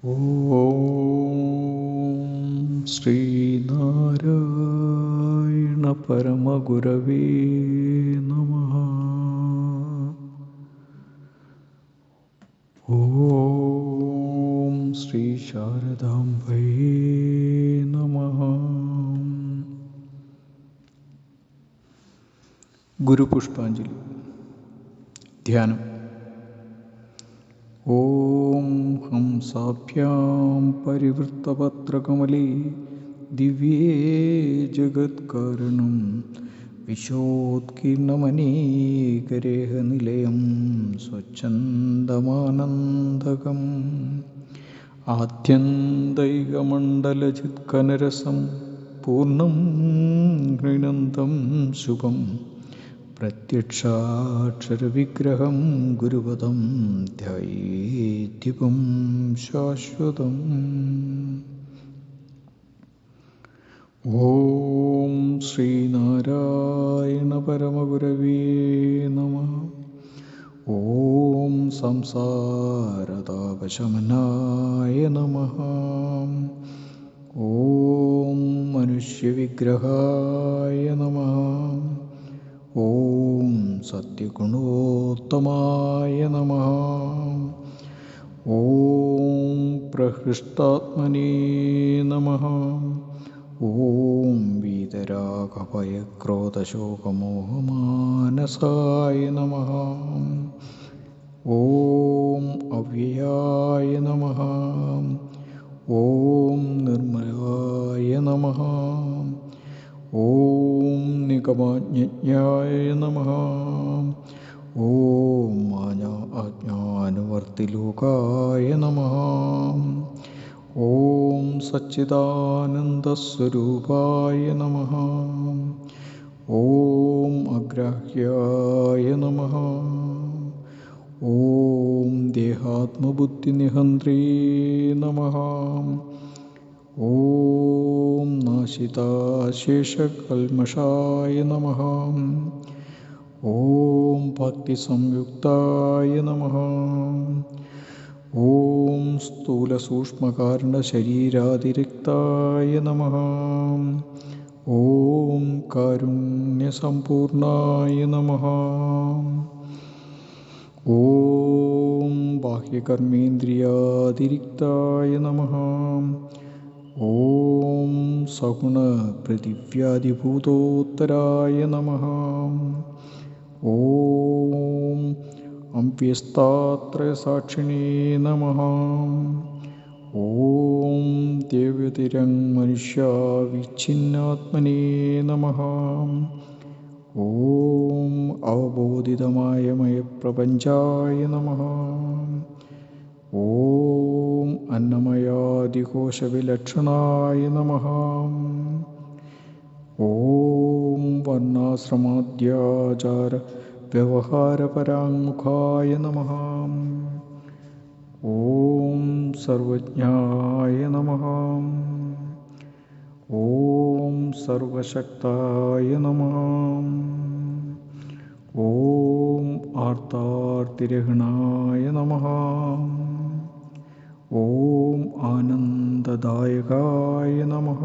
ഓം ശ്രീനാരായണ പരമഗുരവേ നമഃ. ഓം ശ്രീ ശാരദാംബയേ നമഃ. ഗുരുപുഷ്പാഞ്ജലി. ധ്യാനം. ഓം ഹംസാഭ്യാം പരിവൃത്തപത്രകമലേ ദിവ്യേ ജഗത്കാരണം വിശോത്കീർണമനീകരേഹനിലയം സ്വച്ഛന്ദമാനന്ദകം ആത്യന്തൈകമണ്ഡലചിത്കനരസം പൂർണ്ണം ഹൃനന്തം ശുഭം പ്രത്യക്ഷാക്ഷരവിഗ്രഹം ഗുരുപദം ധ്യേദ്ദിപം ശാശ്വതം. ഓം ശ്രീനാരായണ പരമഗുരവേ നമഃ. ഓം സംസാരതാപശമനായ നമഃ. ഓം മനുഷ്യവിഗ്രഹായ നമഃ. ഓം സത്യഗുണോത്തമായ നമഃ. ഓം പ്രഹൃഷ്ടാത്മനേ നമഃ. ഓം വീതരാഗഭയക്രോധശോകമോഹമാനസായ നമഃ. ഓം അവ്യയായ നമഃ. ഓം നിർമ്മലായ നമഃ. ഓം നിഗമജ്ഞായ നമഃ. ഓം അജ്ഞാനവർത്തിലോകായ നമഃ. ഓം സച്ചിദാനന്ദസ്വരൂപായ നമഃ. ഓം അഗ്രാഹ്യായ നമഃ. ഓം ദേഹാത്മബുദ്ധിനിഹന്ത്രേ നമഃ. ഓം നാശിതാശേഷകൽമഷായ നമഃ. ഓം ഭക്തിസംയുക്തായ നമഃ. ഓം സ്ഥൂലസൂക്ഷ്മകാരണശരീരാതിരിക്തായ നമഃ. ഓം കാരുണ്യസമ്പൂർണായ നമഃ. ഓം ബാഹ്യകർമ്മേന്ദ്രിയാതിരിക്തായ നമഃ. ഓം സഗുണപൃഥിവ്യാധിഭൂതോത്തരായ നമഃ. ഓം അംപ്യസ്താത്രയസാക്ഷിണേ നമഃ. ഓം ദേവതിരംഗമനുഷ്യാവിച്ഛിന്നാത്മനേ നമഃ. ഓം അവബോധിതമായമയപ്രപഞ്ചായ നമഃ. ഓം അന്നമയാദികോശവിലക്ഷണായ നമഃ. ഓം വർണ്ണാശ്രമാദ്യാചാരവ്യവഹാരപരാങ്മുഖായ നമഃ. ഓം സർവജ്ഞായ നമഃ. ഓം സർവശക്തായ നമഃ. ഓം ആർത്താർത്തിരഹിണായ നമഃ. ഓം ആനന്ദദായകായ നമഃ.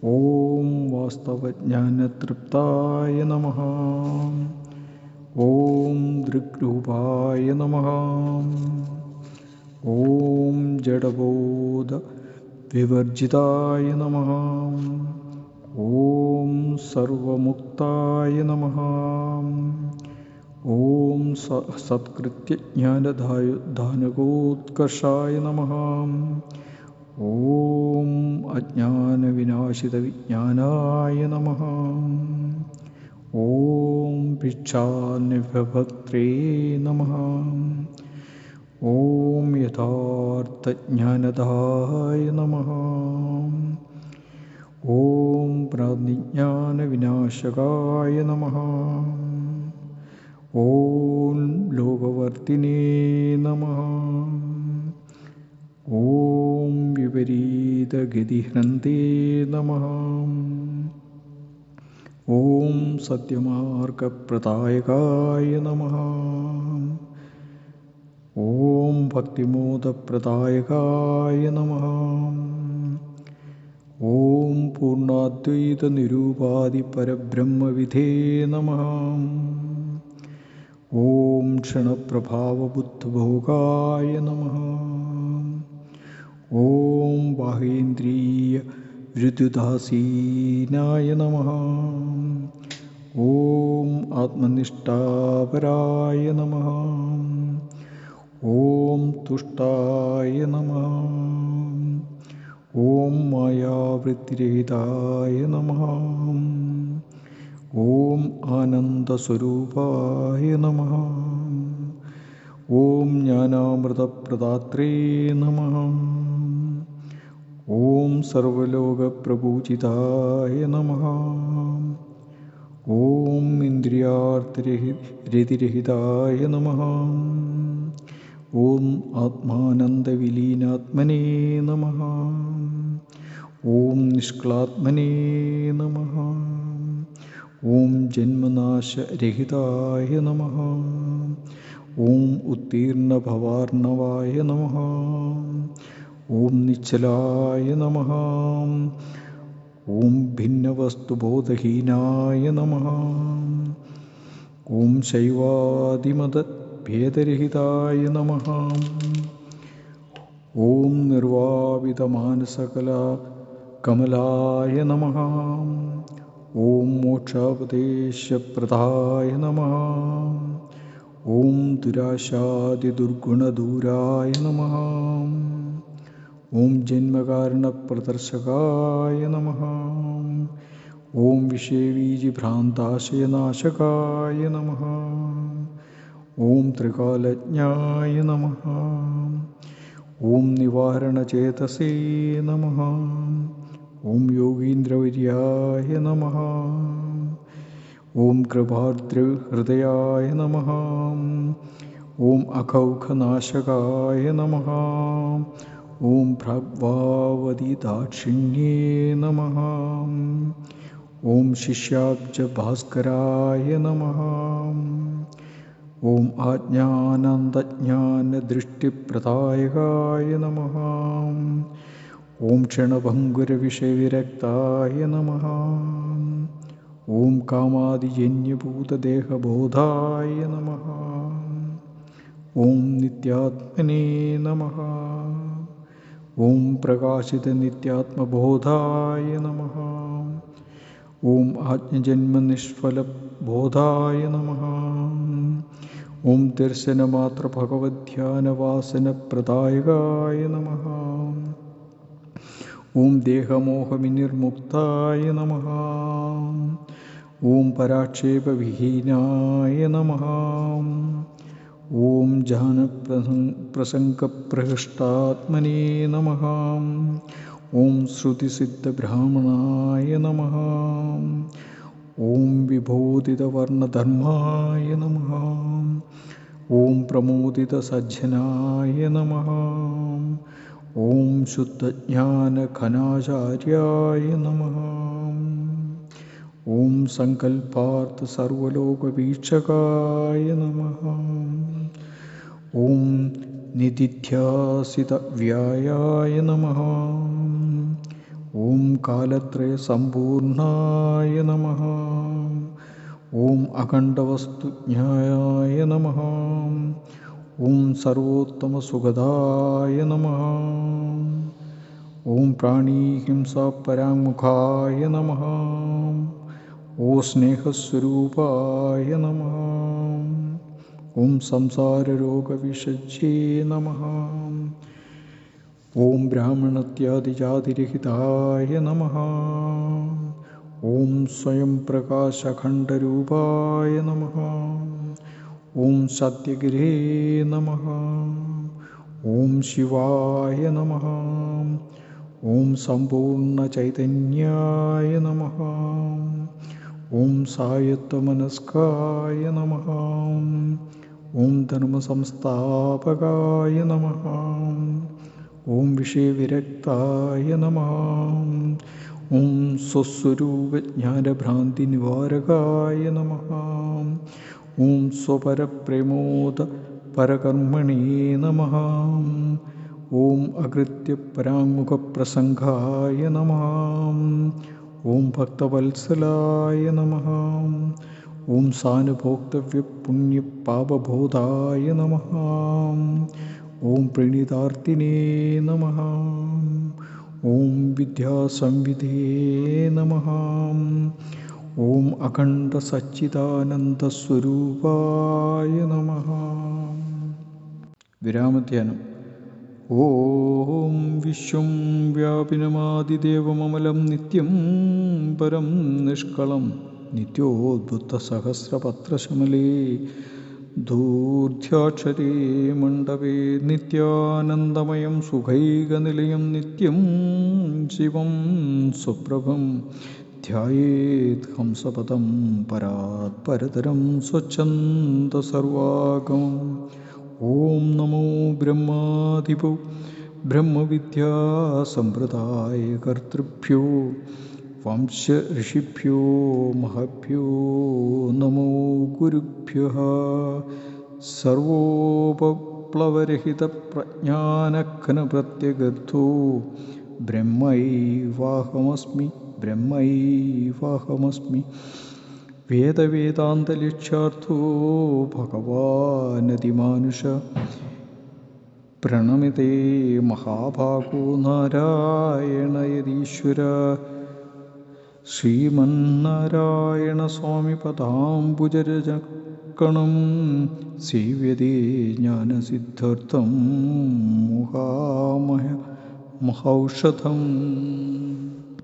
ഓം വാസ്തവജ്ഞാനതൃപ്തായ നമഃ. ഓം ദൃഗ്രൂപായ നമഃ. ഓം ജഡബോധവിവർജിതായ നമഃ. ഓം സർവമുക്തായ നമഃ. ഓം സത്കൃത്യജ്ഞാനദാനകോത്കർഷായ നമഃ. ഓം അജ്ഞാനവിനാശിതവിജ്ഞാനായ നമഃ. ഓം ഭിക്ഷാന്യഭക്ത്രേ നമഃ. ഓം യഥാർത്ഥജ്ഞാനദായ നമഃ. ഓം പ്രാജ്ഞാനവിനാശകായ നമഃ. ഓം ലോകവർത്തിനേ നമഃ. ഓം വിപരീതഗതിഹ്നന്തേ നമഃ. ഓം സത്യമാർഗപ്രദായകായ നമഃ. ഓം ഭക്തിമോദപ്രദായകായ നമഃ. ഓം പൂർണ്ണാദ്വൈത നിരൂപാധി പരബ്രഹ്മവിധേ നമഃ. ഓം ക്ഷണപ്രഭാവബുദ്ധഭോഗായ നമഃ. ഓം ബാഹേന്ദ്രിയ വിരുദ്ധാസീനായ നമഃ. ഓം ആത്മനിഷ്ഠാപരായ നമഃ. ഓം തുഷ്ടായ നമഃ. ഓം മായാവൃത്തിരഹിതായ നമഃ. ഓം ആനന്ദസ്വരൂപായ നമഃ. ഓം ജ്ഞാനാമൃതപ്രദാത്രേ നമഃ. ഓം സർവലോകപ്രപൂജിതായ നമഃ. ഓം ഇന്ദ്രിയാർത്ഥരതിരഹിതായ നമഃ. ഓം ആത്മാനന്ദവിലീനാത്മനേ നമഃ. ഓം നിഷ്കളാത്മനേ നമഃ. ഓം ജന്മനാശരഹിതായ നമഃ. ഓം ഉത്തീർണഭവാർണവായ നമഃ. ഓം നിശ്ചലായ നമഃ. ഓം ഭിന്നവസ്തുബോധഹീനായ നമഃ. ഓം ശൈവാദിമതഭേദരഹിതായ നമഃ. ഓം നിർവാവിതമാനസകലാകമലായ നമഃ. ഓം മോക്ഷോപദേശപ്രദായ നമഃ. ഓം ദുരാശാദിദുർഗുണദൂരായ നമഃ. ഓം ജന്മകാരണപ്രദർശകായ നമഃ. ഓം വിഷയബീജഭ്രാന്താശയനാശകായ നമഃ. ഓം ത്രികാലജ്ഞായ നമഃ. ഓം നിവാരണചേതസേ നമഃ. ഓം യോഗീന്ദ്രവര്യായ നമഃ. ഓം കൃപാർദ്രഹൃദയായ നമഃ. ഓം അഖൗഖനാശകായ നമഃ. ഓം ഭ്രാഗ്വാവതിദാക്ഷിണ്യേ നമഃ. ഓം ശിഷ്യാബ്ജഭാസ്കരായ നമഃ. ഓം ആജ്ഞാനന്ദജ്ഞാനദൃഷ്ടിപ്രദായകായ നമഃ. ഓം ക്ഷണഭംഗുരവിഷയവിരക്തായ നമഃ. ഓം കാമാദിജന്യഭൂതദേഹബോധായ നമഃ. ഓം നിത്യാത്മനേ നമഃ. ഓം പ്രകാശിതനിത്യാത്മബോധായ നമഃ. ഓം ആജ്ഞജന്മനിഷ്ഫലബോധായ നമഃ. ഓം ദർശനമാത്രഭഗവദ്ധ്യാനവാസനപ്രദായകായ നമഃ. ഓം ദേഹമോഹവിനിർമുക്തായ നമഃ. ഓം പരാക്ഷേപവിഹീനായ നമഃ. ഓം ജ്ഞാനപ്രസംഗപ്രഹൃഷ്ടാത്മനേ നമഃ. ഓം ശ്രുതിസിദ്ധബ്രാഹ്മണായ നമഃ. ഓം വിബോധിതവർണധർമ്മായ നമഃ. ഓം പ്രമോദിതസജ്ജനായ നമഃ. ഓം ശുദ്ധജ്ഞാനഘനാചാര്യായ നമഃ. ഓം സങ്കൽപ്പാർത്ഥസർവലോകവീക്ഷകായ നമഃ. ഓം നിധിധ്യാസിതവ്യായായ നമഃ. ഓം കാലത്രയസമ്പൂർണായ നമഃ. ഓം അഖണ്ഡവസ്തുജ്ഞായ നമഃ. ഓം സർവോത്തമസുഖദായ നമഃ. ഓം പ്രാണീഹിംസാപരാങ്മുഖായ നമഃ. ഓം സ്നേഹസ്വരൂപായ നമഃ. ഓം സംസാരരോഗവിഷജ്യേ നമഃ. ഓം ബ്രാഹ്മണത്യാദിജാതിരഹിതായ നമഃ. ഓം സ്വയം പ്രകാശഖണ്ഡരൂപായ നമഃ. ഓം സത്യഗിരേ നമഃ. ഓം ശിവായ നമഃ. ഓം സമ്പൂർണ്ണചൈതന്യായ നമഃ. ഓം സായത്വമനസ്കായ നമഃ. ഓം ധർമ്മസംസ്ഥാപകായ നമഃ. ഓം വിഷയവിരക്തായ നമഃ. ഓം സ്വസ്വരൂപജ്ഞാനഭ്രാന്തിനിവാരകായ നമഃ. ഓം സ്വപരപ്രമോദ പരകർമ്മണേ നമഃ. ഓം അകൃത്യപരാങ്മുഖപ്രസംഗായ നമഃ. ഓം ഭക്തവത്സലായ നമഃ. ഓം സാനുഭോക്തവ്യപുണ്യപാപബോധായ നമഃ. ഓം പ്രണീതാർത്തിനേ നമഃ. ഓം വിദ്യാസംവിധേ നമഃ. ഓം അഖണ്ഡസച്ചിദാനന്ദസ്വരൂപായ നമഃ. വിരാമധ്യാനം. ഓം വിശ്വം വ്യാപിനമാദിദേവമമലം നിത്യം പരം നിഷ്കളം നിത്യോദ്ഭുതസഹസ്രപത്രശമലേ ധൂർധ്യാക്ഷരേ മണ്ഡപേ നിത്യാനന്ദമയം സുഖൈകനിലയം നിത്യം ശിവം സുപ്രഭം ധ്യായേത് ഹംസപദം പരാത് പരതരം സ്വച്ഛന്ദസർവാഗമം. ഓം നമോ ബ്രഹ്മാധിപോ ബ്രഹ്മവിദ്യാസമ്പ്രദായകർത്തൃഭ്യോ വംശ ഋഷിഭ്യോ മഹഭ്യോ നമോ ഗുരുഭ്യഃ. സർവോപപ്ലവരഹിതപ്രജ്ഞാനഘനപ്രത്യഗദ്ധോ ബ്രഹ്മൈവാഹമസ്മി ബ്രഹ്മൈവാഹമസ്മി. വേദവേദാന്തലക്ഷ്യാർത്ഥോ ഭഗവാനതിമാനുഷ. പ്രണമിതേ മഹാഭാഗോ നാരായണയതീശ്വര. ശ്രീമന്നാരായണസ്വാമിപദാംബുജരജകണം സേവ്യതേ ജ്ഞാനസിദ്ധ്യർത്ഥം മുഹാമഹ മഹൗഷധം.